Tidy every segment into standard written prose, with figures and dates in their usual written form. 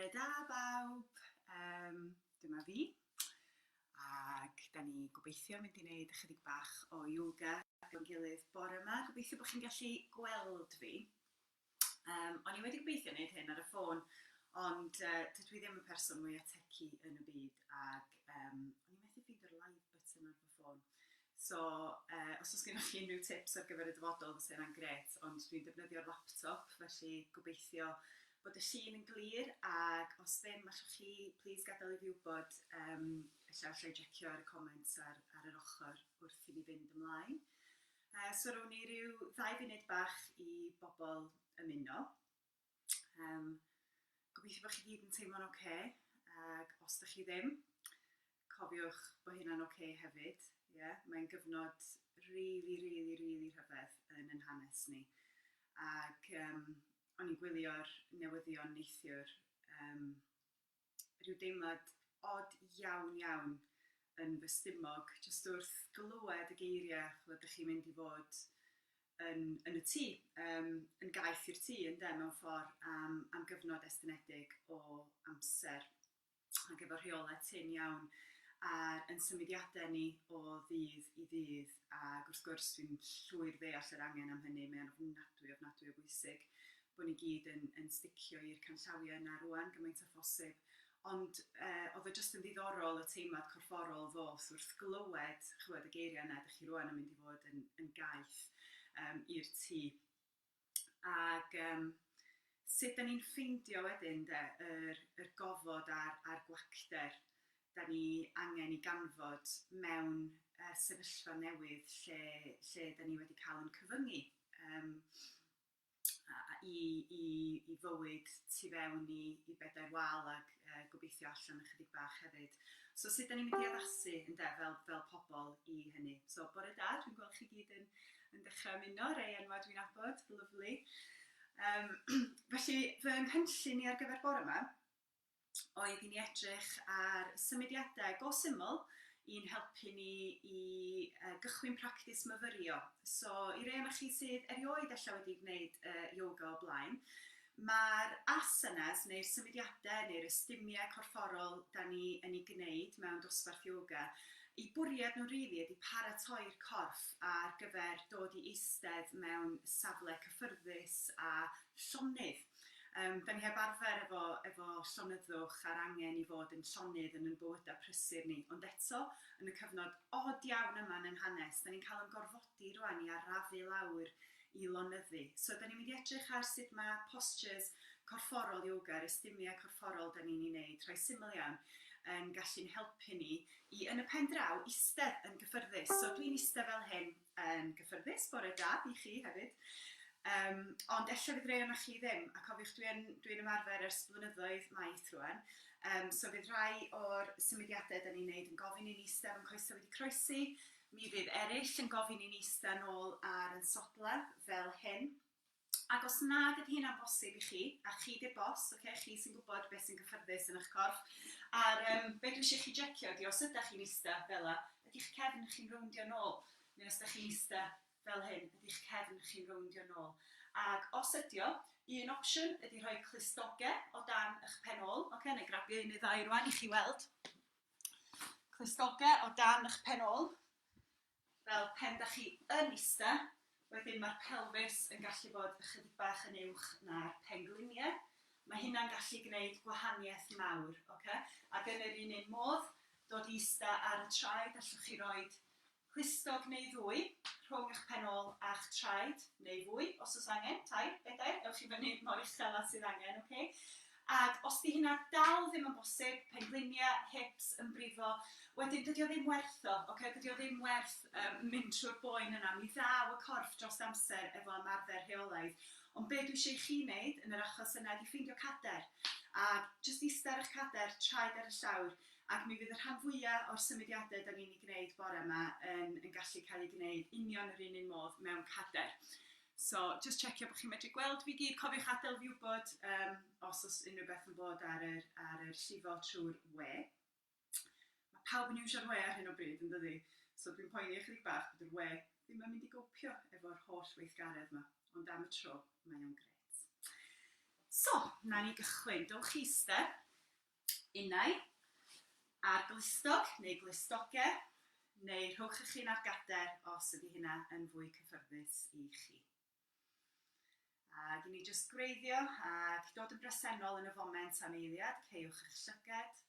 Bore da bawb, dyma fi, ac da ni gobeithio mynd i wneud ychydig bach o yoga efo'n gilydd bore yma. Gobeithio bod chi'n gallu gweld fi. O'n i wedi gobeithio wneud hyn ar y ffôn, ond dydw i ddim y person mwyaf tecu yn y byd, ac o'n i methu ffeindio'r live button ar fy ffôn. So, os oes gennych chi unrhyw tips ar gyfer y dyfodol, fysa hynna'n gret, ond dwi'n defnyddio'r laptop, felly gobeithio bod y llun yn glir, ac os ddim, allwch chi please gadael i fi wybod, allai jecio ar y comments ar yr ochr wrth i ni fynd ymlaen. So rwy'n ni ryw 2 funud bach i bobl ymuno. Gobeithio bod chi gyd yn teimlo'n oce, ac os ydych chi ddim, cofiwch bod hynna'n oce hefyd. Mae'n gyfnod rili rhyfedd yn ein hanes ni. Ac o'n i'n gwylio'r newyddion neithiwr, rhyw deimlad od iawn yn fy stumog, jyst wrth glywed y geiriau chod ydych chi'n mynd i fod yn y tŷ, yn gaeth i'r tŷ, mewn ffordd am gyfnod estynedig o amser, ac efo rheolaeth tyn iawn yn symudiadau ni o ddydd i ddydd, ac wrth gwrs dwi'n llwyr ddeall yr angen am hynny. Mae'n ofnadwy o bwysig bod ni gyd yn sticio i'r canllawiau yna rwan gymaint o phosib. Ond oedd o jyst yn ddiddorol y teimlad corfforol ddoth wrth glywed y geiriau yna, ydych chi rwan yn mynd i fod yn gaeth i'r tŷ. Ac sut da ni'n ffeindio wedyn yr gofod a'r gwacter da ni angen i ganfod mewn sefyllfa newydd lle da ni wedi cael yn cyfyngu i fywyd tu fewn i bedair wal, ac gobeithio allan ychydig bach hefyd. So sut da ni'n mynd i addasu fel pobl i hynny? So bore da, dwi'n gweld chi gyd yn dechrau ymuno, rei enwau dwi'n abod, lyfli. Felly fy nghynllun i ar gyfer bore yma oedd i ni edrych ar symudiadau go syml i'n helpu ni i gychwyn practis myfyrio. So i rei o'ch chi sydd erioed ella wedi gwneud yoga o blaen, mae'r asanas neu'r symudiadau neu'r ystumiau corfforol da ni yn ei gwneud mewn dosbarth yoga, i bwriad nhw rili ydi paratoi'r corff ar gyfer dod i eistedd mewn safle cyffyrddus a llonydd. Da ni heb arfer efo llonyddwch a'r angen i fod yn llonydd yn bywydau prysur ni, ond eto, yn y cyfnod od iawn yma yn hanes, da ni'n cael yn gorfodi rwan i arafu lawr i lonyddu. So da ni'n mynd i edrych ar sut mae postures corfforol yoga, yr ystumiau corfforol da ni'n ei wneud, rhai syml iawn, yn gallu'n helpu ni i, yn y pen draw, eistedd yn gyffyrddus. So dwi'n eistedd fel hyn yn gyffyrddus, bore da i chi hefyd. Ond ella fydd rei o'ch chi ddim, a cofiwch dwi'n ymarfer ers blynyddoedd maith rwan. So fydd rhai o'r symudiadau da ni'n neud yn gofyn i'n eistedd yn coesau wedi croesi, mi fydd eraill yn gofyn i'n eistedd nôl ar yn sodlau fel hyn. Ac os nag ydy hynna'n bosib i chi, a chi di'r bos, chi sy'n gwybod beth sy'n gyffyrddus yn eich corff, a'r be dwi eisiau chi jecio ydi os ydych chi'n eistedd fel yna, ydy'ch cefn chi'n rowndio nôl, neu os ydych chi'n eistedd fel hyn, ydy'ch cefn chi'n rowndio nôl. Ac os ydio, un opsiwn ydy rhoi clustogau o dan eich pen ôl, neu grabio un neu ddau rwan i chi weld. Clustogau o dan eich pen ôl, fel pen da chi yn eistedd, wedyn mae'r pelfis yn gallu bod ychydig bach yn uwch na'r pengliniau. Mae hynna'n gallu gwneud gwahaniaeth mawr, Ac yn yr un modd, dod i eistedd ar y traed, allwch chi roi clustog neu ddwy rhwng eich pen ôl a'ch traed, neu fwy, os oes angen, 2, 4, ewch i fyny mor uchel a sydd angen, Ac os di hynna dal ddim yn bosib, pengliniau, hips yn brifo, wedyn dydy o ddim werth o, dydy o ddim werth mynd trwy'r boen yna. Mi ddaw y corff dros amser efo ymarfer rheolaidd. Ond be dwi eisiau chi wneud yn yr achos yna ydi ffeindio cader. A jyst eistedd ar eich cader, traed ar y llawr, ac mi fydd y rhan fwyaf o'r symudiadau da ni'n ei gwneud bore yma yn gallu cael ei gwneud union yr un modd mewn cader. So, just checio bod chi'n medru gweld fi gyd. Cofiwch adael fi wybod os oes unrhyw beth yn bod ar yr llifo trwy'r we. Mae pawb yn iwsio'r we ar hyn o bryd, yn dydi? So, dwi'n poeni ychydig bach bod yr we ddim yn mynd i gopio efo'r holl weithgaredd yma. Ond am y tro, mae o'n gret. So, na ni gychwyn. Dowch chi eistedd, unau, ar glistog neu glistogau, neu rhowch eich hun ar gader os ydy hynna yn fwy cyfforddus i chi. Ac i ni jyst greiddio ac dod yn bresennol yn y foment am eiliad, ceiwch eich llyged,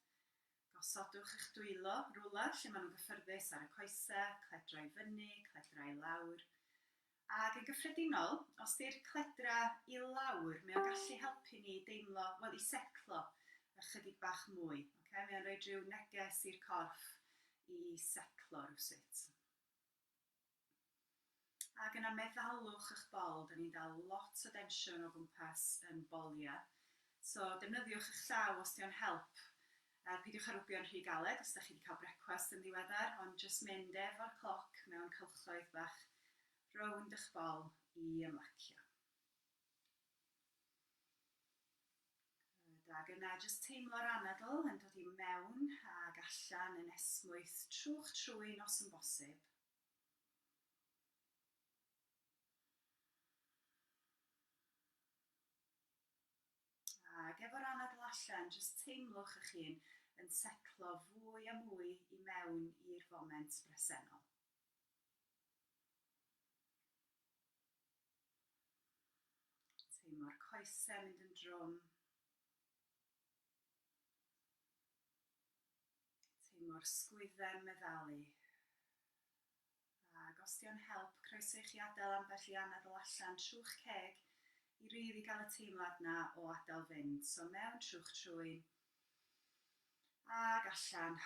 gosodwch eich dwylo rwla lle maen nhw'n gyffyrddus ar y coesau, cledra i fyny, cledra i lawr. Ac yn gyffredinol, os di'r cledra i lawr, mae o'n gallu helpu ni deimlo, wel i seclo ychydig bach mwy. Okay? Mae o'n rhoi rhyw neges i'r corff i seclo rwsut. Ac yna meddalwch eich bol, da ni'n dal lot o densiwn o gwmpas yn bolia. So defnyddiwch eich llaw os di'n help. Peidiwch â rwbio'n rhy galed os da chi wedi cael brecwast yn ddiweddar, ond jyst mynd efo'r cloc mewn cylchoedd bach rownd eich bol i ymlacio. Ac yna jyst teimlo'r anadl yn dod i mewn ac allan yn esmwyth trw'ch trwyn os yn bosib. Ac efo'r anadl allan, jyst teimlwch eich hun yn seclo fwy a mwy i mewn i'r foment bresennol. Teimlo'r coesau mynd yn drwm. Teimlo'r sgwyddau meddalu. Ac os di'n help, croeso i chi adael ambell i anadl allan trw'ch ceg i rili gael y teimlad na o adael fynd. So mewn trw'ch trwyn ac allan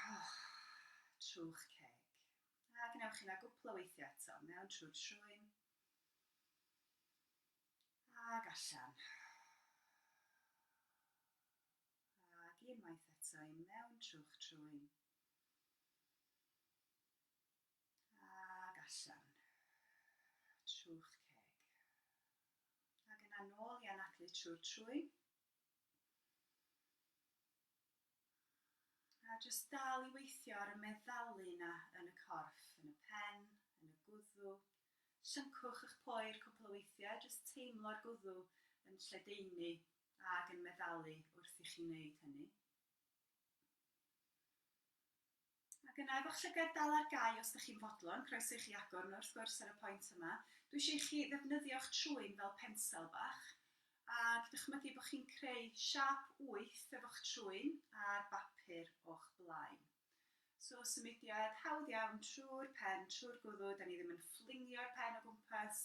trw'ch ceg. A gnewch chi na gwpl o weithiau eto. Mewn trw'r trwyn ac allan. Ac unwaith eto i mewn trw'ch trwyn ac allan trw'ch ceg. Ac yna nôl i anadlu trw'r trwyn. A jyst dal i weithio ar y meddalu yna yn y corff, yn y pen, yn y gwddw. Llyncwch eich poer cwpl o weithiau, jyst teimlo'r gwddw yn lledaenu ac yn meddalu wrth i chi wneud hynny. Ac yna efo'ch llygad dal ar gau os ydych chi'n fodlon, croeso i chi agor nhw wrth gwrs ar y pwynt yma. Dwi eisiau i chi ddefnyddio'ch trwyn fel pensel bach ac dychmygu bod chi'n creu siap 8 efo'ch trwyn ar bapur o'ch blaen. So symudiad hawdd iawn trwy'r pen, trwy'r gwddw, da ni ddim yn fflingio'r pen o gwmpas,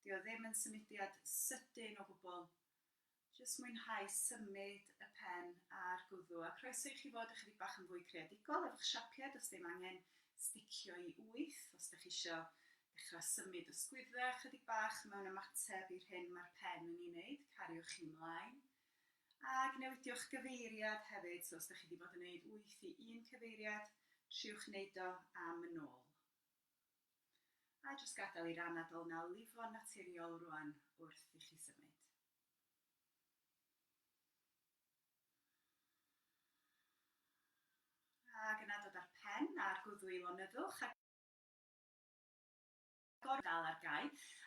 di o ddim yn symudiad sydyn o gwbl. Jyst mwynhau symud y pen a'r gwddw. A croeso i chi fod ychydig bach yn fwy creadigol efo'ch siapiau, does ddim angen sticio i 8, os ydych chi eisiau dechrau symud y sgwyddau ychydig bach mewn ymateb i'r hyn mae'r pen yn ei wneud, cariwch chi ymlaen. Ac newidiwch gyfeiriad hefyd, so os ydych chi wedi bod yn gwneud 8 i 1 cyfeiriad, triwch wneud o am yn ôl. A jyst gadael i'r anadl na lifo'n naturiol rwan wrth i chi symud. Ac yna dod â'r pen a'r gwddw i lonyddwch ac dal ar gau.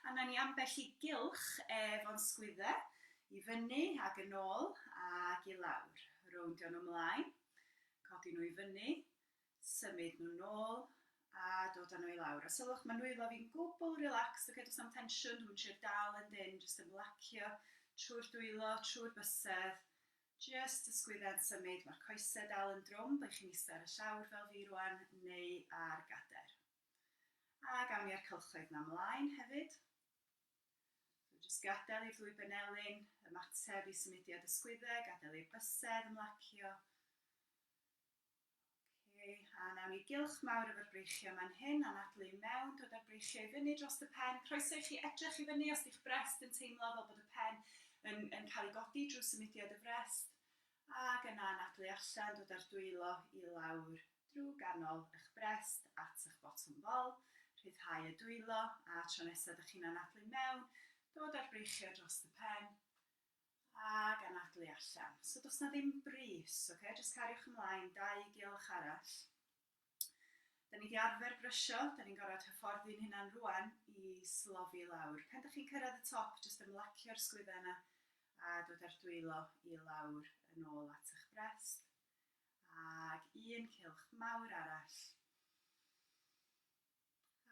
A na ni ambell i gylch efo'n sgwyddau i fyny ac yn ôl ac i lawr. Rowndio nhw ymlaen, codi nhw i fyny, symud nhw nôl a dod â nhw i lawr. A sylwch, mae nwylo fi'n gwbl relaxed, does na'm tensiwn, dwi'n trio dal yn dyn, jyst ymlacio trwy'r dwylo, trwy'r bysedd. Jyst y sgwyddau'n symud, mae'r coesau dal yn drwm, ble chi'n eistedd ar y llawr fel fi rwan, neu ar gader. A gawn ni ar cylchoedd na ymlaen hefyd. So, jyst gadael i'r ddwy benelyn, ymateb i symudiad y sgwyddau, gadael i'r bysedd ymlacio. A nawn ni gylch mawr efo'r breichiau man hyn, anadlu mewn, dod â'r breichiau i fyny dros y pen. Croeso i chi edrych i fyny os di'ch brest yn teimlo fel bod y pen yn cael ei godi drwy symudiad y frest. Ac yna anadlu allan, dod â'r dwylo i lawr drwy ganol eich brest at eich bottom bol. Rhyddhau y dwylo a tro nesaf ydych chi'n anadlu mewn, dod â'r breichiau dros y pen ac anadlu allan. So does na ddim bris, okay? Jyst cariwch ymlaen, 2 gylch arall. Da ni wedi arfer brysio, da ni'n gorfod hyfforddi'n hynna'n rwan i slofi lawr. Pan ydych chi'n cyrraedd y top, jyst ymlacio'r sgwyddau yna A dod ar dwylo i lawr yn ôl at eich brest. Ac un cylch mawr arall.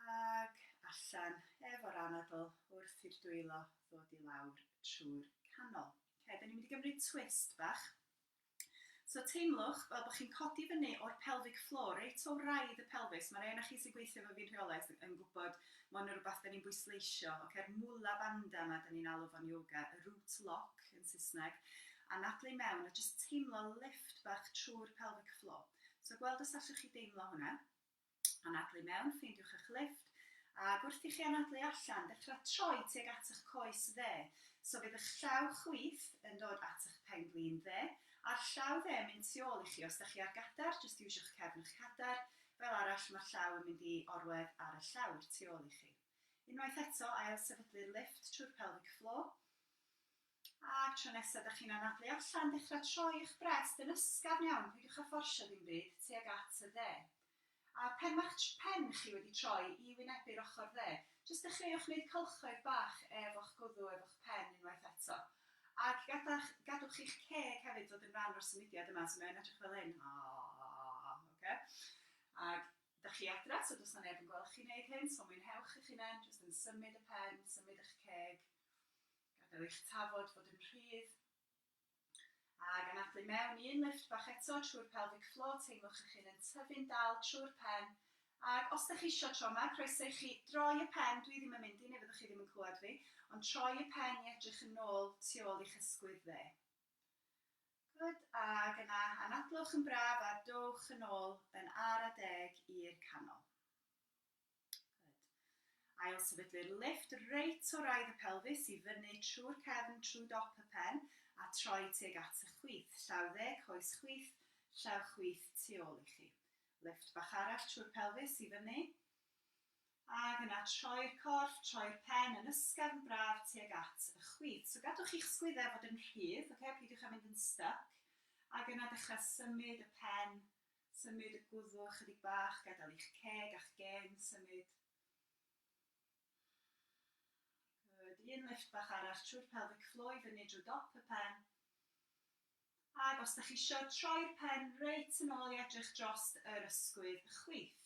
Ac allan efo'r anadl wrth i'r dwylo ddod i lawr trwy'r canol. Da ni'n mynd i gymryd twist bach. So teimlwch fel bod chi'n codi fyny o'r pelvic floor, reit o raidd y pelvis. Mae rhaid chi sy'n gweithio efo fi'n rheolaeth yn gwybod mae'n rhywbeth da ni'n bwysleisio. O'r mula banda yma da ni'n alw fo'n yoga, y root lock yn Saesneg, a nadlu mewn a jyst teimlo lift bach trwy'r pelvic floor. So gweld os allwch chi deimlo hwnna. A nadlu mewn, ffeindiwch eich lift. A wrth i chi anadlu allan, dechrau troi tuag at eich coes dde. So fydd eich llaw chwith yn dod at eich pen glin dde, a'r llaw dde mynd tu ôl i chi. Os ydych chi ar gadar, jyst iwsiwch cefn eich cadar. Fel arall, mae'r llaw yn mynd i orwedd ar y llawr tu ôl i chi. Unwaith eto, ail sefydlu'r lift trwy'r pelvic floor. Ac tro nesaf, ydych chi'n anadlu allan, dechrau troi eich brest yn ysgafn iawn, peidiwch â fforsio ddim byd, tuag at y dde. A pen ma'ch pen chi wedi troi i wynebu'r ochr dde, jyst dechreuwch wneud cylchoedd bach efo'ch gwddw, efo'ch pen unwaith eto. Ac gadwch i'ch ceg hefyd ddod yn rhan o'r symudiad yma, so mae'n edrych fel hyn. Ac da chi adra, so does na neb yn gweld chi wneud hyn, so mwynhewch eich hunain, jyst yn symud y pen, symud eich ceg. Gadael eich tafod fod yn rhydd. Ac anadlu mewn un lift bach eto trwy'r pelvic floor, teimlwch eich hun yn tyfu'n dal trwy'r pen. Ac os ydych chi eisiau tro yma, croeso i chi droi y pen, dwi ddim yn mynd i, neu fyddwch chi ddim yn clywed fi, ond troi y pen i edrych yn ôl tu ôl i'ch ysgwydd dde. Good, ac yna anadlwch yn braf a dowch yn ôl yn ara deg i'r canol. Good. Ail sefydlu'r lift reit o raidd y pelvis i fyny trwy'r cefn, trwy dop y pen, a troi tuag at y chwith. Llaw dde, coes chwith, llaw chwith tu ôl i chi. Lift bach arall trwy'r pelvis i fyny. Ac yna troi'r corff, troi'r pen yn ysgafn braf tuag at y chwith. So gadwch i'ch sgwyddau fod yn rhydd, peidiwch â mynd yn stuck. Ac yna dechrau symud y pen, symud y gwddw chydig bach, gadael i'ch ceg a'ch gen symud. Good. Un lift bach arall trwy'r pelvic floor i fyny drwy dop y pen. Ac os ydych chi eisiau troi'r pen reit yn ôl i edrych dros yr ysgwydd y chwith.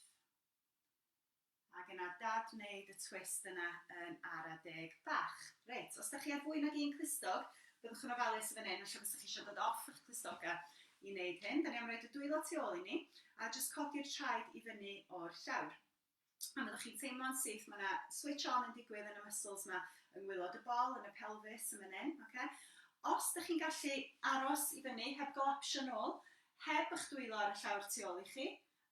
Ac yna dad wneud y twist yna yn ara deg bach. Reit, os ydych chi ar fwy nag un clustog, byddwch yn ofalus fan hyn, os ydych chi eisiau dod off eich clustoga i wneud hyn. Da ni am roed y dwylo tu ôl i ni, a jyst codi'r traed i fyny o'r llawr. A byddwch chi'n teimlo'n syth, mae yna switch on yn digwydd yn y muscles yma yng ngwaelod y bol, yn y pelvis, yn fan hyn. Os ydych chi'n gallu aros i fyny, heb golapsio nôl, heb eich dwylo ar y llawr tu ôl i chi,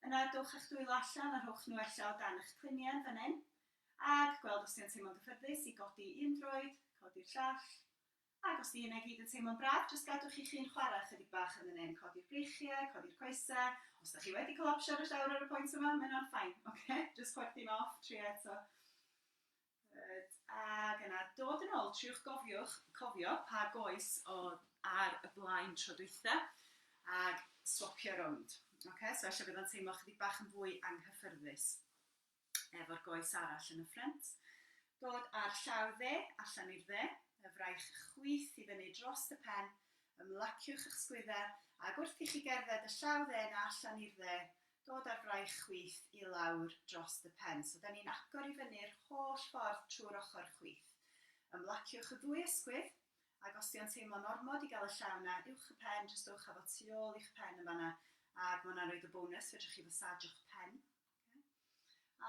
yna dowch eich dwylo allan a rhowch nhw ella o dan eich cliniau fan hyn. Ac gweld os di'n teimlo'n gyffyrddus i godi un droed, codi'r llall. Ac os di hynna gyd yn teimlo'n braf, jyst gadwch i'ch hun chwarae chydig bach yn hyn. Codi'r breichiau, codi'r coesau. Os ydych chi wedi colapsio ar y llawr ar y pwynt yma, mae'n o'n ffain. Jyst chwerthu'n off, tri eto. Ac yna dod yn ôl, triwch cofio pa goes ar y blaen tro dwytha. Ac swapio rownd. So eisiau bydd yn teimlo chydig bach yn fwy anghyffyrddus efo'r goes arall yn y ffrynt. Dod ar llaw dde, allan i'r dde, y fraich chwith i fyny dros y pen, ymlaciwch eich sgwyddau, ac wrth i chi gerdded y llaw dde na allan i'r dde, dod ar fraich chwith i lawr dros y pen. So da ni'n agor i fyny'r holl ffordd trwy'r ochr chwith. Ymlaciwch y ddwy ysgwydd, ac os di'n teimlo'n ormod i gael y llaw na, uwch y pen, jyst dowch efo tu ôl i'ch pen yma na, ac mae hwnna'n rhoid y bonus, fedrwch chi fasagio'ch pen.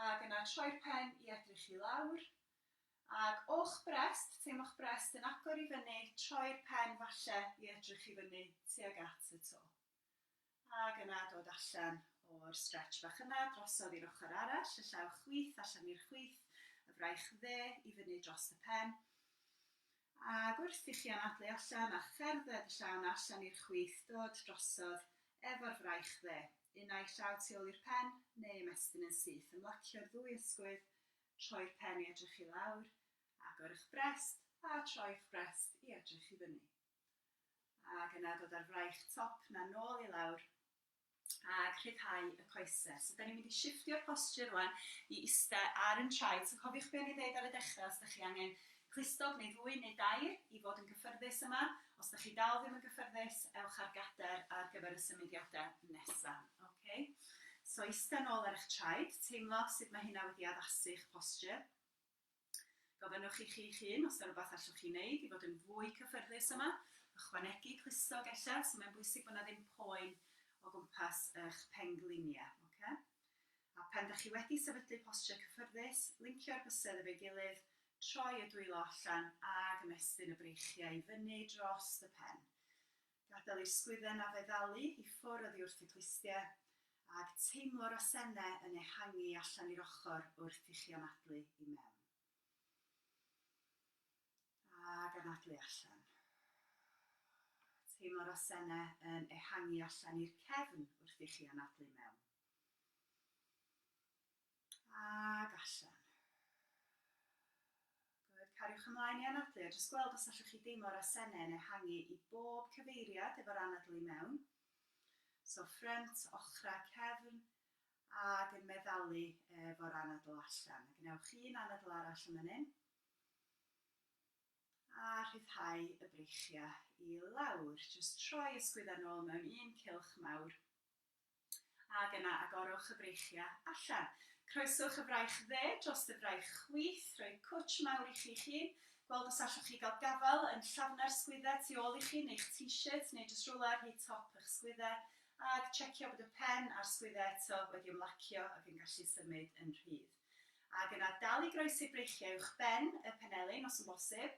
Ac yna troi'r pen i edrych i lawr. Ac o'ch brest, teimlo'ch brest yn agor i fyny, troi'r pen falle i edrych i fyny tuag at y to. Ac yna dod allan o'r stretch bach yna, drosodd i'r ochr arall, y llaw chwith, allan i'r chwith, y fraich dde i fyny dros y pen. Ac wrth i chi anadlu allan a cherdded y llaw allan i'r chwith, dod drosodd efo'r fraich dde. Unai llaw tu ôl i'r pen, neu ymestyn yn syth. Ymlacio'r ddwy ysgwydd, troi'r pen i edrych i lawr, agor eich brest, a troi'ch brest i edrych i fyny. Ac yna dod ar fraich top na nôl i lawr, a rhyddhau y coesau. So da ni'n mynd i shifftio'r posture rwan i ista ar yn traed. So cofiwch be o'n i ddeud ar y dechrau os ydych chi angen clustog neu ddwy neu dair i fod yn gyffyrddus yma. Os ydych chi dal ddim yn gyffyrddus, ewch ar gader ar gyfer y symudiadau nesaf. Okay? So, eistedd nôl ar eich traed, teimlo sut mae hynna wedi addasu'ch posture. Gofynnwch i chi hun os yna rhywbeth allwch chi wneud i fod yn fwy cyffyrddus yma. Ychwanegu clustog eich, so mae'n bwysig bod yna ddim poen o gwmpas eich pengliniau. Okay? A pen ydych chi wedi sefydlu posture cyffyrddus, lincio'r bysedd efo'i gilydd, troi y dwylo allan ag ymestyn y breichiau i fyny dros y pen. Gadael i'r sgwyddau na feddalu i ffwrdd oddi wrth y clustiau ac teimlo'r asennau yn ehangu allan i'r ochr wrth i chi anadlu i mewn. Ac anadlu allan. Teimlo'r asennau yn ehangu allan i'r cefn wrth i chi anadlu mewn. Ac allan. Good. Cariwch ymlaen i anadlu a jyst gweld os allwch chi deimlo'r asennau yn ehangu i bob cyfeiriad efo'r anadlu mewn. So ffrynt, ochra, cefn, ac yn meddalu efo'r anadl allan. Gnewch un anadl arall yn fan hyn. A rhyddhau y breichiau i lawr. Just troi y sgwyddau nôl mewn un cylch mawr. Ac yna agorwch y breichiau allan. Croeswch y fraich dde dros y fraich chwith, rhoi cwtch mawr i chi hun. Gweld os allwch chi gael gafel yn llafna'r sgwyddau tu ôl i chi, neu'ch t-shirt, neu jyst rwla ar hyd top eich sgwyddau. Ac checio bod y pen a'r sgwyddau eto wedi ymlacio ac yn gallu symud yn rhydd. Ac yna dal i groesi breichiau uwch ben y penelin os yn bosib.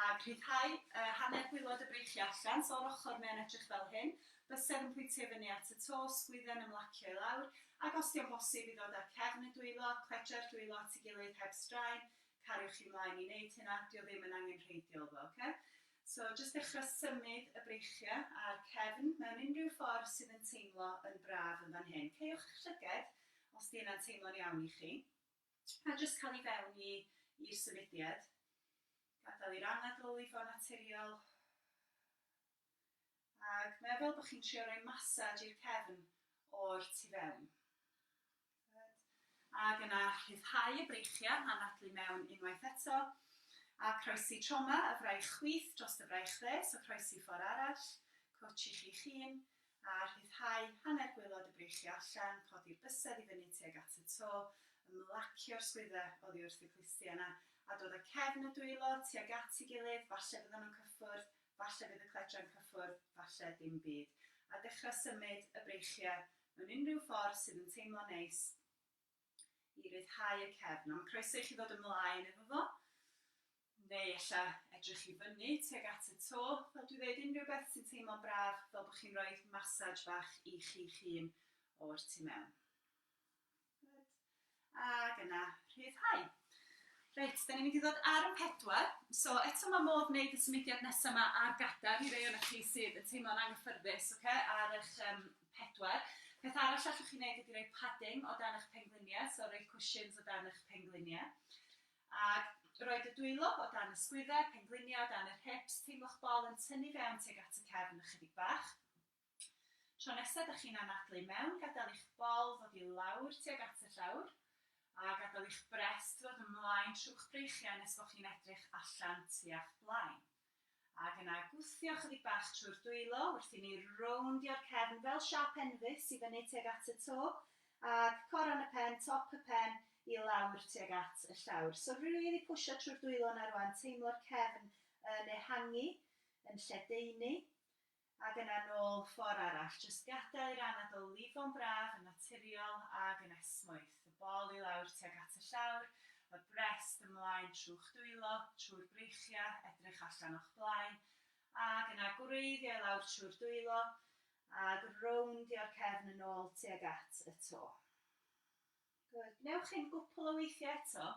Ac rhyddhau hanner gwylod y breichiau allan, so o'r ochr mewn edrych fel hyn. Bysedd yn pwyntio fyny at y to, sgwyddau'n ymlacio i lawr. Ac os di'n bosib i ddod ar cefn y dwylo, cledio'r dwylo at ei gilydd heb straen, cariwch i mlaen i wneud hynna, dio ddim yn angenrheidiol fo, okay? So, jyst dechrau symud y breichiau a'r cefn mewn unrhyw ffordd sydd yn teimlo yn braf yn fan hyn. Ceiwch eich llyged os di yna'n teimlo'n iawn i chi. A jyst cael ei fewn i'r symudiad. Gadael i'r anadl i fod naturiol. Ac meddwl bod chi'n trio rhoi masaj i'r cefn o'r tu fewn. Ac yna rhyddhau y breichiau, anadlu mewn unwaith eto. A croesi troma y fraich chwith dros y fraich dde, so croesi ffordd arall. Cwtch i chi hun. A rhyddhau hanner gwylod y breichiau allan, codi'r bysedd i fyny tuag at y to. Ymlacio'r sgwyddau oddi wrth y clustiau yna. A dod y cefn y dwylo tuag at ei gilydd, falle fydden nhw'n cyffwrdd, falle fydd y cledau'n cyffwrdd, falle dim byd. A dechrau symud y breichiau mewn unrhyw ffordd sydd yn teimlo neis i ryddhau y cefn. Mae'n croeso i chi ddod ymlaen efo fo. Neu ella edrych i fyny tuag at y to. Fel dwi dweud, unrhyw beth sy'n teimlo'n braf, fel bod chi'n rhoi masaj bach i chi hun o'r tu mewn. Ac yna, rhyddhau. Reit, da ni'n mynd i ddod ar y pedwar. So, eto mae modd wneud y symudiad nesaf yma ar gadar i rei o'ch chi sydd yn teimlo'n anghyffyrddus, ar eich pedwar. Peth arall allwch chi wneud ydy rhoi padding o dan eich pengliniau, so rhoi cushions o dan eich pengliniau. Ac roed y dwylo o dan y sgwyddau, pengliniau o dan yr hips, teimlo'ch bol yn tynnu fewn tuag at y cefn ychydig bach. Tro nesaf, ydych chi'n anadlu mewn, gadael eich bol ddod i lawr tuag at y llawr. A gadael eich brest ddod ymlaen trwy'ch breichiau nes bod chi'n edrych allan tua'ch blaen. Ac yna gwthio chydig bach trwy'r dwylo wrth i ni rowndio'r cefn fel siap enfys i fyny tuag at y to. Ac coron y pen, top y pen i lawr tuag at y llawr. So really pwysio trwy'r dwylo yna rwan, teimlo'r cefn yn ehangu, yn lledaenu. Ac yna nôl ffordd arall. Jyst gadael i'r anadl lifo'n braf, yn naturiol ac yn esmwyth. Y bol i lawr tuag at y llawr, y brest ymlaen trwy'ch dwylo, trwy'r breichiau, edrych allan o'ch blaen. Ac yna gwreiddio i lawr trwy'r dwylo, ac rowndio'r cefn yn ôl tuag at y to. Good. Wnewch chi'n gwpl o weithiau eto.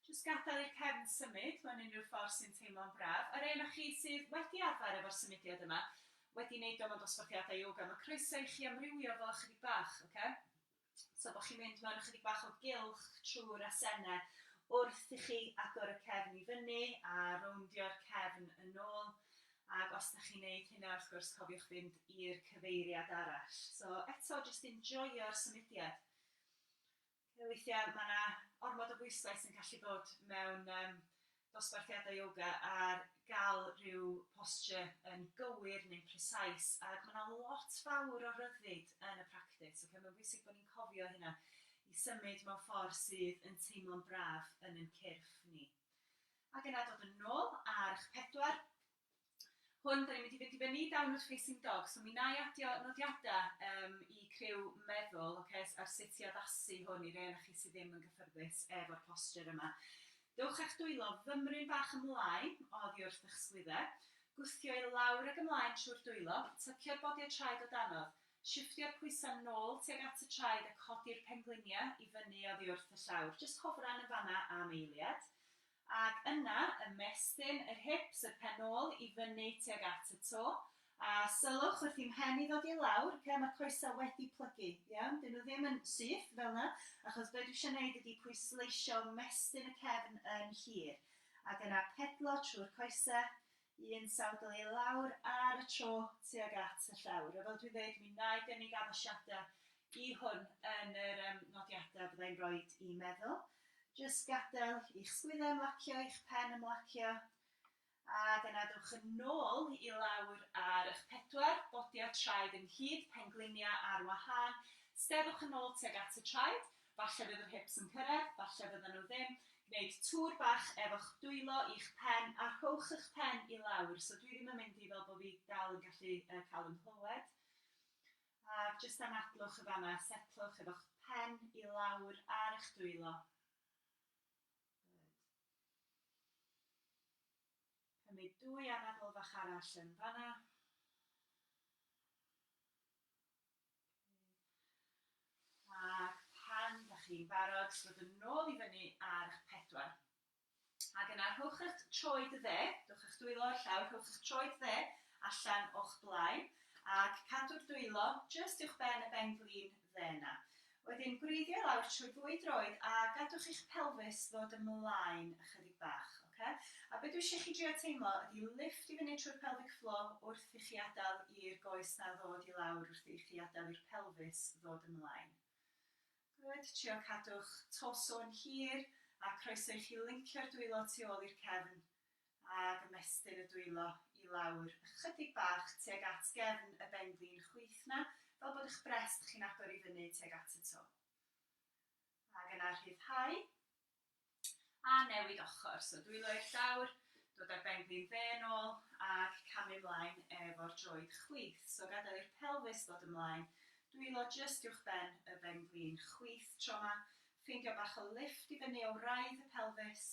Jyst gadael i'r cefn symud mewn unrhyw ffordd sy'n teimlo'n braf. Yr un o chi sydd wedi arfer efo'r symudiad yma, wedi wneud o mewn dosbarthiadau yoga, mae croeso i chi amrywio fel ychydig bach, So bod chi'n mynd mewn ychydig bach o gylch trwy'r asennau wrth i chi agor y cefn i fyny a rowndio'r cefn yn ôl. Ac os ydych chi'n gwneud hynna, wrth gwrs, cofiwch fynd i'r cyfeiriad arall. So eto, jyst enjoyo'r symudiad. Weithiau, mae yna ormod o bwyslais yn gallu bod mewn dosbarthiadau yoga ar gael rhyw posture yn gywir neu'n precise, ac mae yna lot fawr o ryddid yn y practis. Okay? Mae'n bwysig bod ni'n cofio hynna i symud mewn ffordd sydd yn teimlo'n braf yn ein cyrff ni. Ac yna dod yn ôl ar eich pedwar. Hwn, da ni'n mynd i fynd i fyny downward facing dog, so mi na i adio nodiadau i criw meddwl, ar sut i addasu hwn i rei o'ch chi sydd ddim yn gyffyrddus efo'r posture yma. Dewch eich dwylo fymryn bach ymlaen oddi wrth eich sgwyddau, gwthio i lawr ac ymlaen trwy'r dwylo, tycio'r bodiau traed o danodd, shiftio'r pwysau nôl tuag at y traed a codi'r pengliniau i fyny oddi wrth y llawr. Just hofran y fanna am eiliad. Ac yna, ymestyn yr hips, y pen ôl i fyny tuag at y to. A sylwch wrth i'w mhen i ddod i lawr, mae'r coesau wedi plygu. Iawn? Dyn nhw ddim yn syth fel yna, achos be dwi eisiau gwneud ydy pwysleisio mestyn y cefn yn hir. Ac yna pedlo trwy'r coesau, un sawdl i lawr ar y tro tuag at y llawr. A fel dwi dweud, mi na i gynnig addasiadau i hwn yn yr nodiadau byddai'n rhoi i meddwl. Jyst gadael i'ch sgwyddau ymlacio, i'ch pen ymlacio. Ac yna dewch yn ôl i lawr ar eich pedwar, bodiau traed yn hyd, pengliniau ar wahân. Steddwch yn ôl tuag at y traed, falle fydd yr hips yn cyrraedd, falle fydden nhw ddim. Gwneud tŵr bach efo'ch dwylo i'ch pen, a rhowch eich pen i lawr. So dwi ddim yn mynd i fel bod fi dal yn gallu cael yn clywed. Ac jyst anadlwch y fanna, setlwch efo'ch pen i lawr ar eich dwylo. Cymryd dwy anadl fach arall yn fanna. Ac pan ydych chi'n barod, dod yn ôl i fyny ar eich pedwar. Ac yna rhowch eich troed dde, dwch eich dwylo ar llawr, rhowch eich troed dde allan o'ch blaen, ac cadw'r dwylo jyst uwch ben y ben glin dde yna. Wedyn gwreiddio lawr trwy ddwy droed a gadwch eich pelfis ddod ymlaen ychydig bach. A beth dwi eisiau chi drio teimlo ydy lift i fyny trwy'r pelvic floor wrth i chi adael i'r goes na ddod i lawr wrth i chi adael i'r pelfis ddod ymlaen. Good, trio cadw'ch torso yn hir a croeso i chi lincio'r dwylo tu ôl i'r cefn ac ymestyn y dwylo i lawr ychydig bach tuag at gefn y benglin chwith na, fel bod eich brest chi'n agor i fyny tuag at y to. Ac yna rhyddhau. A newid ochr, so dwylo i'r llawr, dod ar benglin dde yn ôl ac camu ymlaen efo'r droed chwith. So gadael i'r pelfis ddod ymlaen, dwylo jyst uwch ben y benglin chwith tro yma, ffeindio bach o lift i fyny o wraidd y pelfis.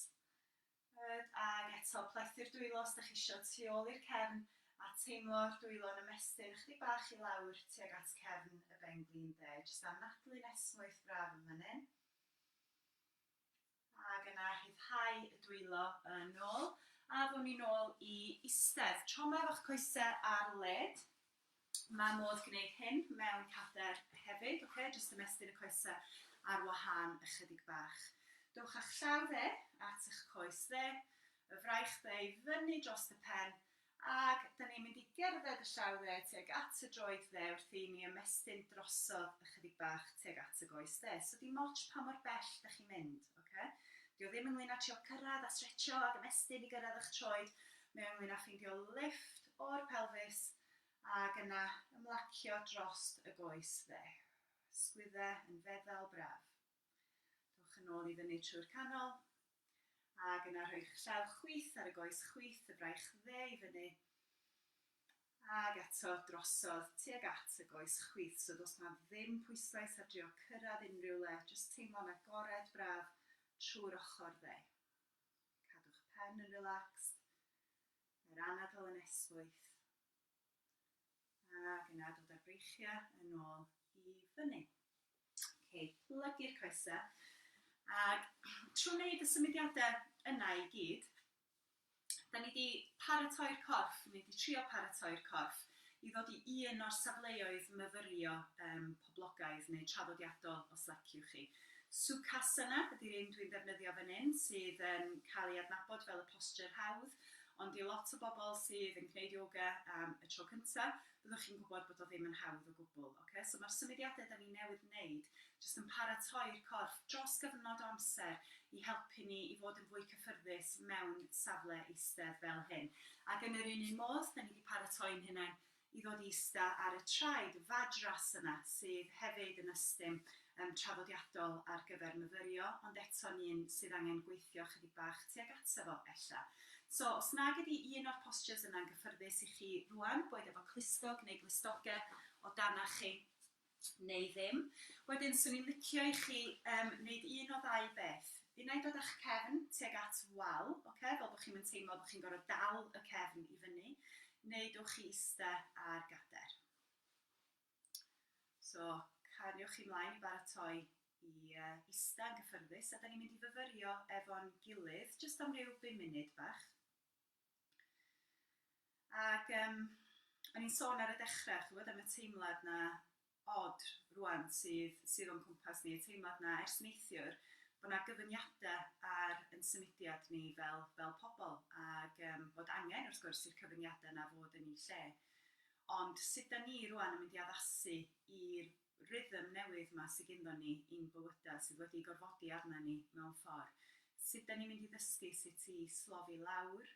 Ac eto plethu'r dwylo os ydych chi eisiau tu ôl i'r cefn a teimlo'r dwylo yn ymestyn ychydig bach i lawr tuag at cefn y benglin dde. Jyst anadlu nesmwyth braf yn fan hyn. Ac yna rhyddhau y dwylo yn ôl, a ddown ni nôl i istedd. Tro yma efo'ch coesau ar led, mae modd gwneud hyn mewn cadair hefyd, jyst ymestyn y coesau ar wahân ychydig bach. Dewch a'ch llaw dde at eich coes dde, y fraich dde i fyny dros y pen, ac da ni'n mynd i gerdded y llaw dde tuag at y droed dde wrth i ni ymestyn drosodd ychydig bach tuag at y goes dde. So dim ots pa mor bell da chi'n mynd. Dio ddim ynglyn â trio cyrraedd a stretcho ac ymestyn i gyrraedd eich troed. Mae ynglyn â ffeindio lift o'r pelfis ac yna ymlacio drost y goes dde. Sgwyddau yn feddal braf. Dewch yn ôl i fyny trwy'r canol. Ac yna rhoi'ch llaw chwith ar y goes chwith, y fraich dde i fyny. Ac eto drosodd tuag at y goes chwith. So does na ddim pwyslais ar drio cyrraedd unrhyw le. Jyst teimlo'n agored braf trwy'r ochr dde. Cadw'ch pen yn relaxed, yr anadl yn esgwyth, ac yna dod â'r breichiau yn ôl i fyny. Plygu'r coesau, ac trwy wneud y symudiadau yna i gyd, da ni wedi paratoi'r corff, ni wedi trio paratoi'r corff i ddod i un o'r safleoedd myfyrio poblogaidd neu traddodiadol os leciwch chi. Sukhasana ydy'r un dwi'n defnyddio fan hyn, sydd yn cael ei adnabod fel y posture hawdd, ond i lot o bobl sydd yn gwneud yoga am y tro cyntaf, byddwch chi'n gwybod bod o ddim yn hawdd o gwbl. Okay? So mae'r symudiadau da ni newydd wneud jyst yn paratoi'r corff dros gyfnod o amser i helpu ni i fod yn fwy cyffyrddus mewn safle eistedd fel hyn. Ac yn yr un modd, da ni wedi paratoi'n hynny i ddod i eistedd ar y traed, y Vajrasana, sydd hefyd yn ystym traddodiadol ar gyfer myfyrio, ond eto'n un sydd angen gweithio chydig bach tuag ato fo ella. So, os nag ydy un o'r postures yna'n gyffyrddus i chi rwan, boed efo clustog neu glustogau o dana chi, neu ddim. Wedyn, swn i'n licio i chi wneud un o ddau beth. Unai dod â'ch cefn tuag at wal, fel bod chi'n teimlo bod chi'n gorfod dal y cefn i fyny, neu dowch chi eistedd ar gader. So, cariwch chi mlaen i baratoi i eistedd yn gyffyrddus, a da ni'n mynd i fyfyrio efo'n gilydd, jyst am ryw 5 munud bach. Ac o'n i'n sôn ar y dechrau, chwbod, am y teimlad na od rwan sydd o'n cwmpas ni, y teimlad na ers neithiwr, bod yna gyfyniadau ar yn symudiad ni fel pobl, ac bod angen wrth gwrs i'r cyfyniadau yna fod yn ei lle. Ond sut da ni rwan yn mynd i addasu i'r rhythm newydd yma sydd gyda ni i'n bywydau sydd wedi gorfodi arna ni mewn ffordd. Sut da ni'n mynd i ddysgu sut i slofi lawr,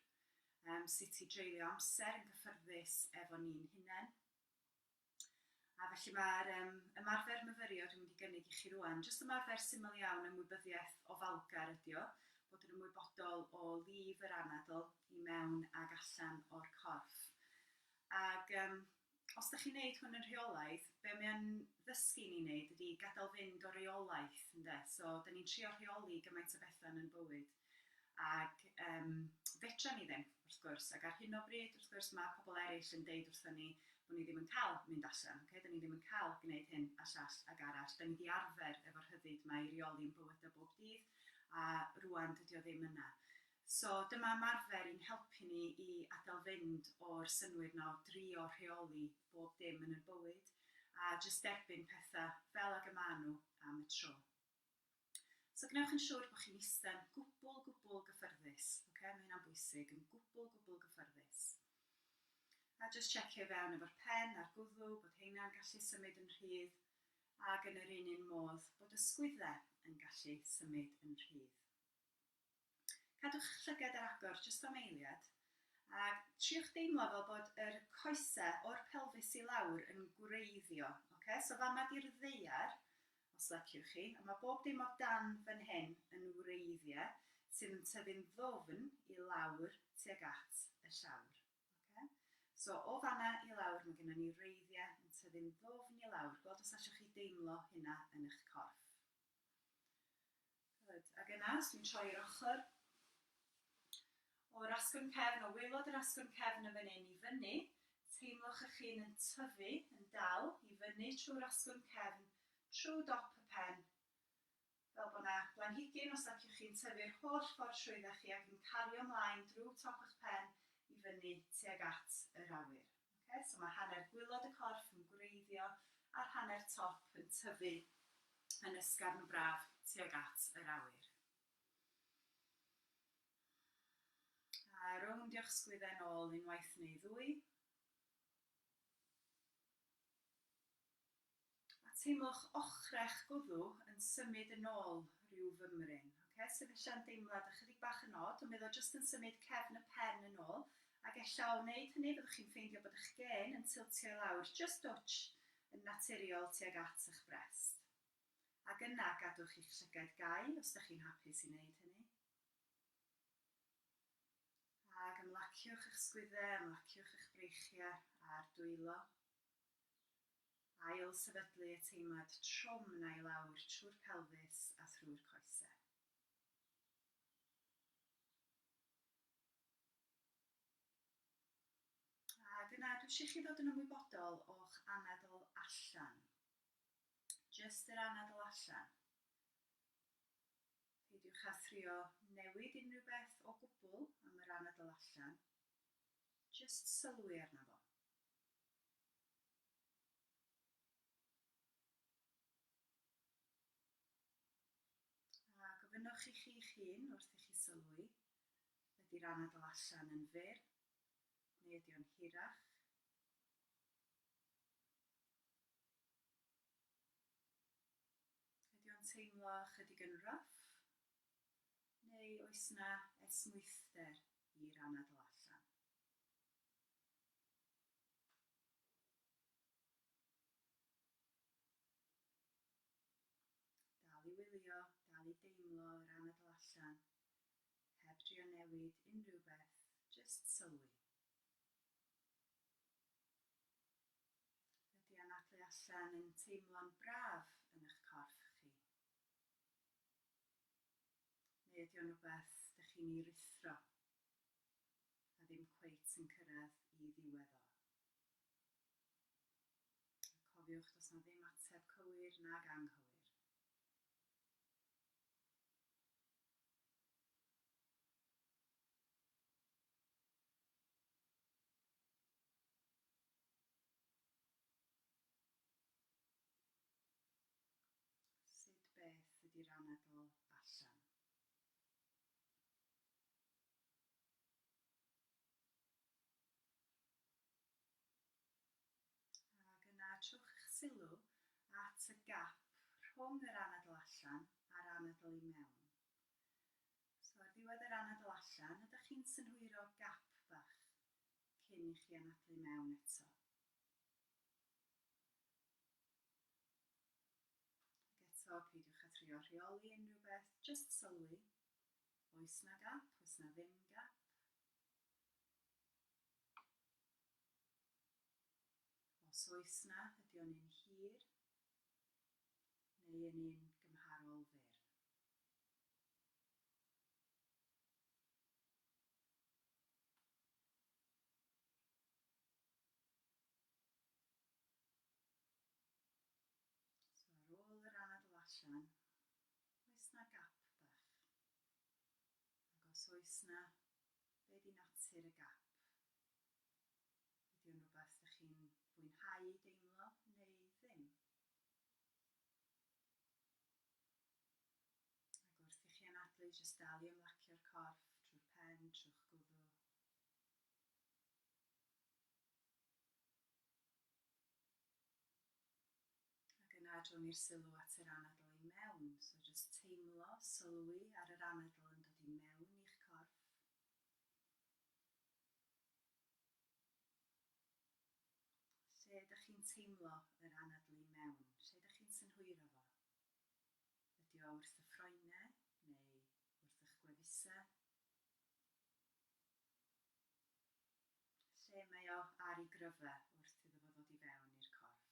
sut i dreulio amser yn gyffyrddus efo ni'n hunain. A felly mae'r ymarfer myfyrio dwi'n mynd i gynnig i chi rwan, jyst ymarfer syml iawn ymwybyddiaeth o falgar ydi o, bod yn ymwybodol o lif yr anadl i mewn ag allan o'r corff. Ac os da chi'n neud hwn yn rheolaidd, be mae'n ddysgu ni'n neud ydy gadael fynd o reolaeth, ynde? So, da ni'n trio rheoli gymaint o bethau yn bywyd. Ac fedra ni ddim, wrth gwrs, ac ar hyn o bryd, wrth gwrs, mae pobl eraill yn deud wrthon ni bod ni ddim yn cael mynd allan, da ni ddim yn cael gwneud hyn a llall ag arall. Da ni wedi arfer efo'r hyddid mae i reoli'n bywydau bob dydd, a rwan dydy o ddim yna. So dyma ymarfer i'n helpu ni i adael fynd o'r synnwyr na o drio rheoli bob dim yn y bywyd, a jyst derbyn pethau fel ag y maen nhw am y tro. So gnewch yn siŵr bod chi'n eistedd gwbl gyffyrddus. Mae hynna'n bwysig, yn gwbl gyffyrddus. A jyst checio fewn efo'r pen a'r gwddw, bod heina'n gallu symud yn rhydd, ac yn yr un modd bod y sgwyddau yn gallu symud yn rhydd. Cadwch llygad ar agor jyst am eiliad, a triwch deimlo fel bod yr coesau o'r pelfis i lawr yn gwreiddio. So fama di'r ddaear, os leciwch chi, a mae bob dim o dan fan hyn yn wreiddiau sydd yn tyfu'n ddofn i lawr tuag at y llawr. So o fanna i lawr mae gennym ni wreiddiau yn tyfu'n ddofn i lawr. Gweld os allwch chi deimlo hynna yn eich corff. Good. Ac yna, os dwi'n troi'r ochr, o'r asgwrn cefn, o waelod yr asgwrn cefn yn fan hyn i fyny, teimlwch eich hun yn tyfu, yn dal, i fyny trwy'r asgwrn cefn, trwy dop y pen, fel bod yna blanhigyn os leciwch chi'n tyfu'r holl ffordd trwyddach chi ac yn cario ymlaen drwy top eich pen i fyny tuag at yr awyr. So mae hanner gwylod y corff yn gwreiddio a'r hanner top yn tyfu yn ysgafn braf tuag at yr awyr. A rowndiwch sgwyddau nôl unwaith neu ddwy. Teimlwch ochrau'ch gwddw yn symud yn ôl rhyw fymryn. Sydd eisiau'n deimlad ychydig bach yn od, ond bydd o jyst yn symud cefn y pen yn ôl, ac eich o wneud hynny byddwch chi'n ffeindio bod eich gen yn tiltio lawr just dwtsh yn naturiol tuag at eich brest. Ac yna gadwch eich llygad gau os ydych chi'n hapus i wneud hynny. Ac ymlaciwch eich sgwyddau, ymlaciwch eich breichiau a'r dwylo. Ail sefydlu y teimlad trwm na i lawr trwy'r pelfis a thrwy'r coesau. Ac yna, dwi eisiau chi ddod yn ymwybodol o'ch anadl allan. Jyst yr anadl allan. Peidiwch â thrio newid unrhyw beth o gwbl am yr anadl allan. Jyst sylwi arno fo. Gofynnwch i chi'ch hun wrth i chi sylwi, ydy'r anadl allan yn fyr, neu ydy o'n hirach? teimlo chydig yn rough? Neu oes yna esmwythder i'r anadl allan? Dal i wylio, dal i deimlo yr anadl allan, heb drio newid unrhyw beth, jyst sylwi. Ydy anadlu allan yn teimlo'n braf yn eich corff chi? Neu ydy o'n rhywbeth ydych chi'n ei rithro a ddim cweit yn cyrraedd i ddiwedd o? Cofiwch, does yna ddim ateb cywir nag anghywir. Sut beth ydy'r anadl allan? Ac yna trwch eich sylw at y gap rhwng yr anadl allan a'r anadl i mewn. So ar ddiwedd yr anadl allan, ydych chi'n synhwyro gap bach cyn i chi anadlu mewn eto. Ac eto, peidiwch â trio rheoli unrhyw beth, jyst sylwi. Oes na gap, oes na ddim gap? Os oes na, ydy o'n un hir neu yn un gymharol fyr? So ar ôl yr anadl allan, oes na gap bach? Ac os oes na, be di natur y gap? Ydy o'n rhywbeth ydych chi'n fwynhau deimlo neu ddim? Ac wrth i chi anadlu, jyst dal i ymlacio'r corff trwy'r pen, trwy'ch gwddw. Ac yna drawn ni'r sylw at yr anadl i mewn. So jyst teimlo, sylwi ar yr anadl yn dod i mewn i'ch corff. Lle ydych chi'n teimlo yr anadl i mewn? Lle ydych chi'n synhwyro fo? Ydy o wrth y ffroenau neu wrth eich gwefusau? Lle mae o ar ei gryfau wrth iddo fo ddod i fewn i'r corff?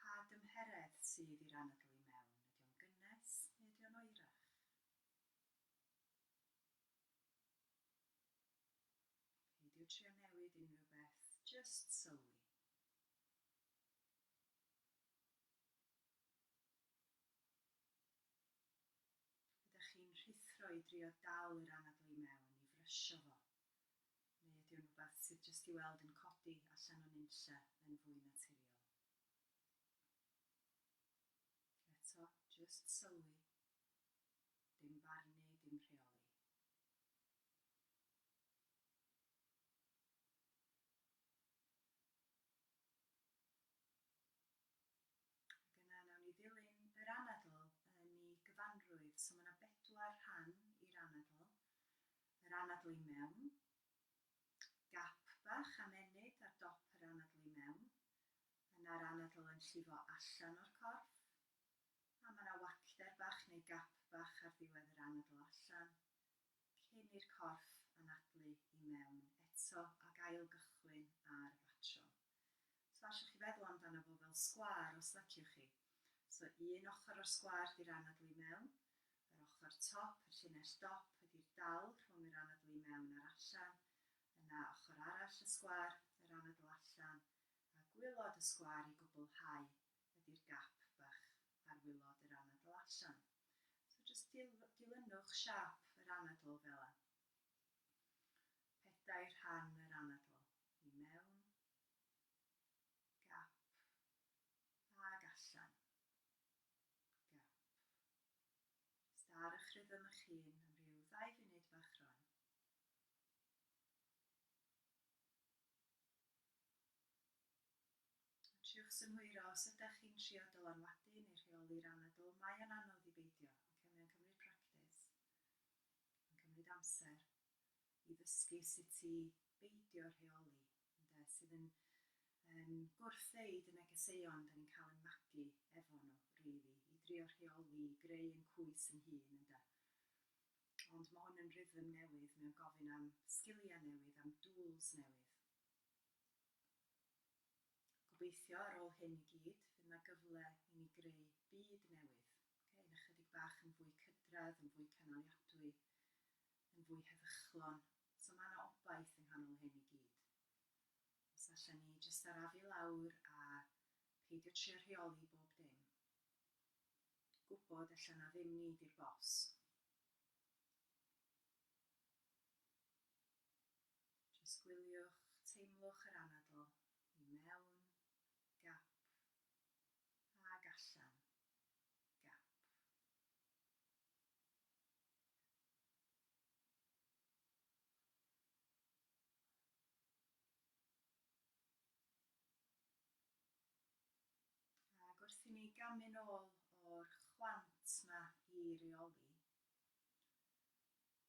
Pa dymheredd sydd i'r anadl i mewn? Ydy o'n gynnes neu ydy o'n oerach? Peidiwch trio newid unrhyw beth, jyst sylwi. Ydych chi'n rhithro i drio dal yr anadl i mewn, i frysio fo? Neu ydy o'n rhywbeth sydd jyst i weld yn codi allan o nunlle yn fwy naturiol? Eto, jyst sylwi. Dim barnu, dim rheoli. Ac yna nawn ni ddilyn yr anadl yn ei gyfanrwydd. So mae yna 4 rhan i'r anadl. Yr anadl i mewn, gap bach amenyd ar dop yr anadl i mewn. Yna'r anadl yn llifo allan o'r corff. A mae yna wacder bach neu gap bach ar ddiwedd yr anadl allan, cyn i'r corff anadlu i mewn eto ac ail gychwyn ar y batrwm. So allwch chi feddwl amdano fo fel sgwâr os liciwch chi. So un ochr o'r sgwâr di'r anadl i mewn, yr ochr top, y llinell dop ydy'r dal rhwng yr anadl i mewn a'r allan, yna ochr arall y sgwâr, yr anadl allan, a gwylod y sgwâr i gwblhau ydy'r gap bach ar wylod yr anadl allan. So jyst dilynwch siap yr anadl fel yna. 4 rhan yr anadl. I mewn, gap, ag allan. Gap. Jyst ar eich rhythm eich hun am ryw 2 funud bach rwan. Triwch synhwyro, os ydych chi'n trio dylanwadu neu rheoli'r anadl, mae yn anodd i beidio. Mae'n cymryd practis. Mae'n cymryd amser i ddysgu sut i beidio rheoli, sydd yn gwrthdeud y negeseuon da ni'n cael yn magu efo nhw, rili, i drio rheoli, greu yn cwys yn hun, ynde. Ond mae hwn yn rhythm newydd, mae'n gofyn am sgiliau newydd, am tools newydd. Gobeithio ar ôl hyn i gyd, fydd yna gyfle i ni greu byd newydd. Yn ychydig bach yn fwy cydradd, yn fwy canoliadwy, yn fwy heddychlon. So mae yna obaith yng nghanol hyn i gyd. Os allan ni jyst arafu lawr a peidio trio rheoli bob dim. Gwybod allan na ddim ni di'r bos. Jyst gwyliwch, teimlwch yr anadl i mewn, gap, ag allan, gap. Ac wrth i ni gamu nôl o'r chwant yma i reoli,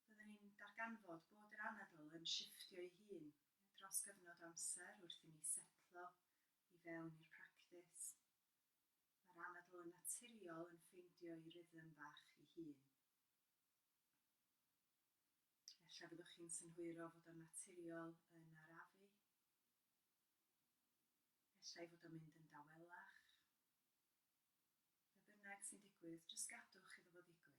byddwn ni'n darganfod bod yr anadl yn shifftio ei hun dros gyfnod amser wrth i ni setlo i fewn i'r practis. Mae'r anadl yn naturiol yn ffeindio ei rhythm bach ei hun. Ella byddwch chi'n synhwyro fod o'n naturiol yn arafu. Ella ei fod o'n mynd yn dawelach. Be bynnag sy'n digwydd, jyst gadwch iddo fo ddigwydd.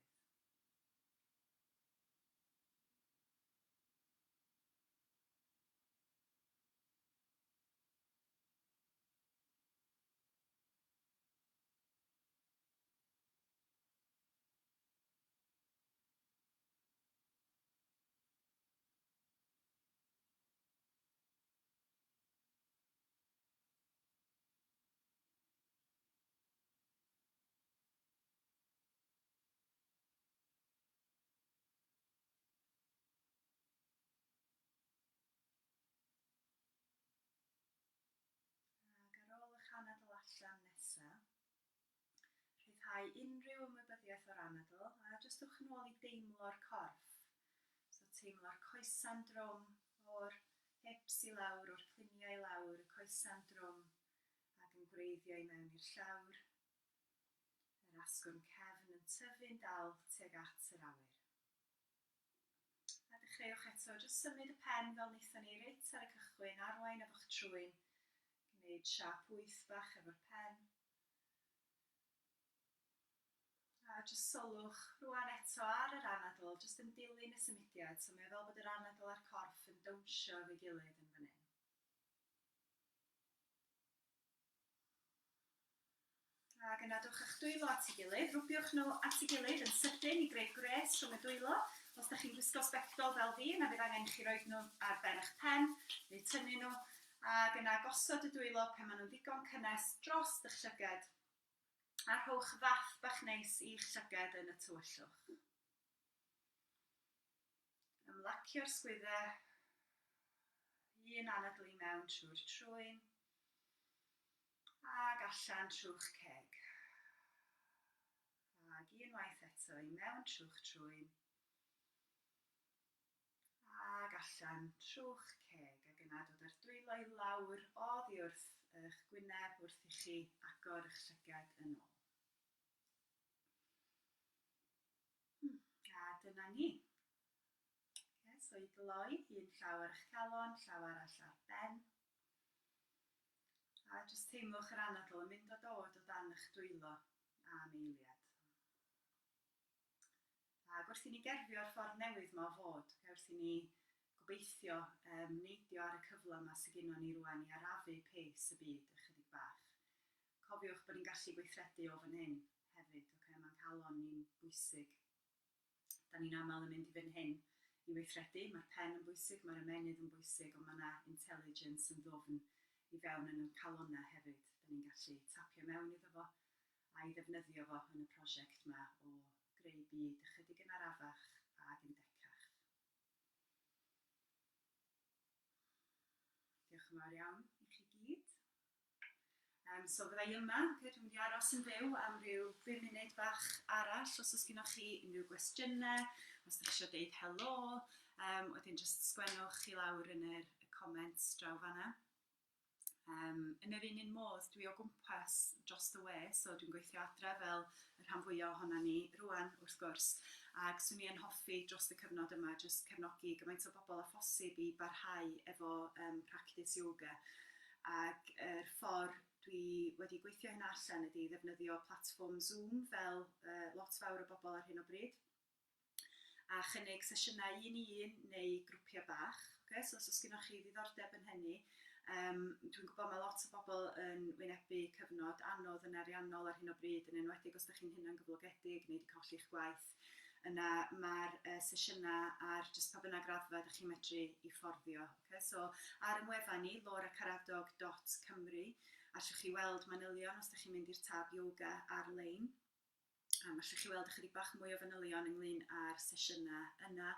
Ar ôl eich anadl allan nesaf, rhyddhau unrhyw ymwybyddiaeth o'r anadl a jyst ewch yn ôl i deimlo'r corff. So teimlo'r coesa'n drwm o'r hips i lawr, o'r cliniau i lawr, y coesa'n drwm ac yn gwreiddio i mewn i'r llawr. Yr asgwrn cefn yn tyfu'n dal tuag at yr awyr. A dechreuwch eto, jyst symud y pen fel wnaethon ni reit ar y cychwyn, arwain efo'ch trwyn. Gwneud siap wyth bach efo'r pen. A jyst sylwch rwan eto ar yr anadl, jyst yn dilyn y symudiad. So mae fel bod yr anadl a'r corff yn dawnsio efo'i gilydd yn fan hyn. Ac yna dwch eich dwylo at ei gilydd, rwbiwch nhw at ei gilydd yn sydyn i greu gres rhwng y dwylo. Os ydych chi'n gwisgo sbectol fel fi, yna bydd angen chi roed nhw ar ben eich pen, neu tynnu nhw, ac yna gosod y dwylo pan maen nhw'n ddigon cynnes dros eich llyged, a rhowch fath bach neis i'ch llyged yn y tywyllwch. Ymlacio'r sgwyddau, un anadl i mewn trwy'r trwyn, ac allan trwy'ch ceg. Ac unwaith eto i mewn trwy'ch trwyn, ac allan trwy'ch ceg. Ac yna dod â'r dwylo i lawr oddi wrth eich gwyneb wrth i chi agor eich llyged yn ôl. A dyna ni. So i gloi, un llaw ar eich calon, llaw arall ar ben. A jyst teimlwch yr anadl yn mynd o dod o dan eich dwylo a'n eiliad. A wrth i ni gerfio'r ffordd newydd ma o fod, wrth i ni gobeithio neidio ar y cyfle yma sydd gennym ni rwan i arafu pace y byd ychydig bach. Cofiwch bod ni'n gallu gweithredu o fan hyn hefyd, mae'n calon ni'n bwysig. Da ni'n aml yn mynd i fan hyn i weithredu, mae'r pen yn bwysig, mae'r ymenydd yn bwysig, ond mae yna intelligence yn ddofn i fewn yn y calonnau hefyd. Da ni'n gallu tapio mewn iddo fo a'i ddefnyddio fo yn y prosiect yma o greu byd ychydig yn arafach ac yn decach. Diolch yn fawr iawn i chi gyd. So fydda i yma, dwi'n mynd i aros yn fyw am ryw 5 munud bach arall os oes gennych chi unrhyw gwestiynau, os ydych chi eisiau deud helo, wedyn jyst sgwennwch chi lawr yn y comments draw fanna. Yn yr un modd, dwi o gwmpas dros y we, so dwi'n gweithio adre fel y rhan fwyaf ohono ni rwan wrth gwrs, ac swn i yn hoffi dros y cyfnod yma jyst cefnogi gymaint o bobl â phosib i barhau efo practis yoga. Ac yr ffordd dwi wedi gweithio hynna allan ydy ddefnyddio platfform Zoom fel lot fawr o bobl ar hyn o bryd, a chynnig sesiynau 1-1 neu grwpiau bach. Okay? So os oes gennych chi ddiddordeb yn hynny, dwi'n gwybod mae lot o bobl yn wynebu cyfnod anodd yn ariannol ar hyn o bryd, yn enwedig os ydych chi'n hunan gyflogedig neu wedi colli eich gwaith. Yna mae'r sesiynau ar jyst pa bynnag raddfa ydych chi'n medru i fforddio. Okay? So ar ym wefan ni, lauracaradog.cymru, a allwch chi weld manylion os ydych chi'n mynd i'r tab yoga ar-lein. Allwch chi weld ychydig bach mwy o fanylion ynglyn â'r sesiynau yna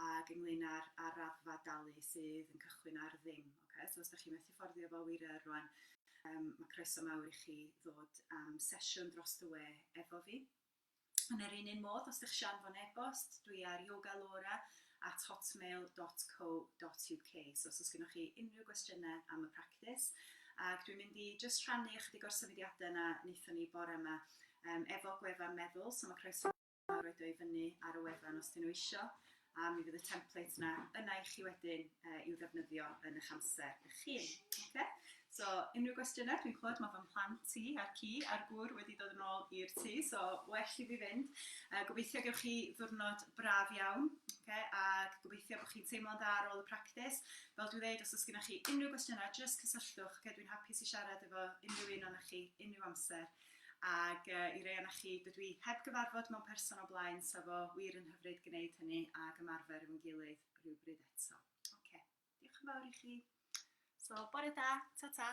ac ynglyn â'r raddfa dalu sydd yn cychwyn ar ddim. Okay? So os ydych chi'n methu fforddio fo wir rwan, mae croeso mawr i chi ddod am sesiwn dros y we efo fi. Yn yr un modd, os ydych chi anfon e-bost, dwi ar yogalora@hotmail.co.uk. So os oes gennych chi unrhyw gwestiynau am y practis, ac dwi'n mynd i jyst rhannu ychydig o'r symudiadau yna wnaethon ni bore yma efo gwefan meddwl, so mae croeso mawr roed o i fyny ar y wefan os dyn nhw isio, a mi fydd y template yna i chi wedyn i'w ddefnyddio yn eich amser eich hun. Okay? So, unrhyw gwestiynau, dwi'n clywed mae fy mhlant i a'r ci a'r gŵr wedi dod yn ôl i'r tŷ, so well i fi fynd. Gobeithio gewch chi ddiwrnod braf iawn, okay? A gobeithio bod chi'n teimlo'n dda ar ôl y practis. Fel dwi'n dweud, os oes gennych chi unrhyw gwestiynau, jyst cysylltwch. Okay? Dwi'n hapus i siarad efo unrhyw un o'na chi, unrhyw amser. Ac i rei o'na chi, dydw i heb gyfarfod mewn person o blaen, so fo wir yn hyfryd gwneud hynny ac ymarfer efo'n gilydd rhywbryd eto. Okay. Diolch yn fawr i chi. So, bore da, ta-ta.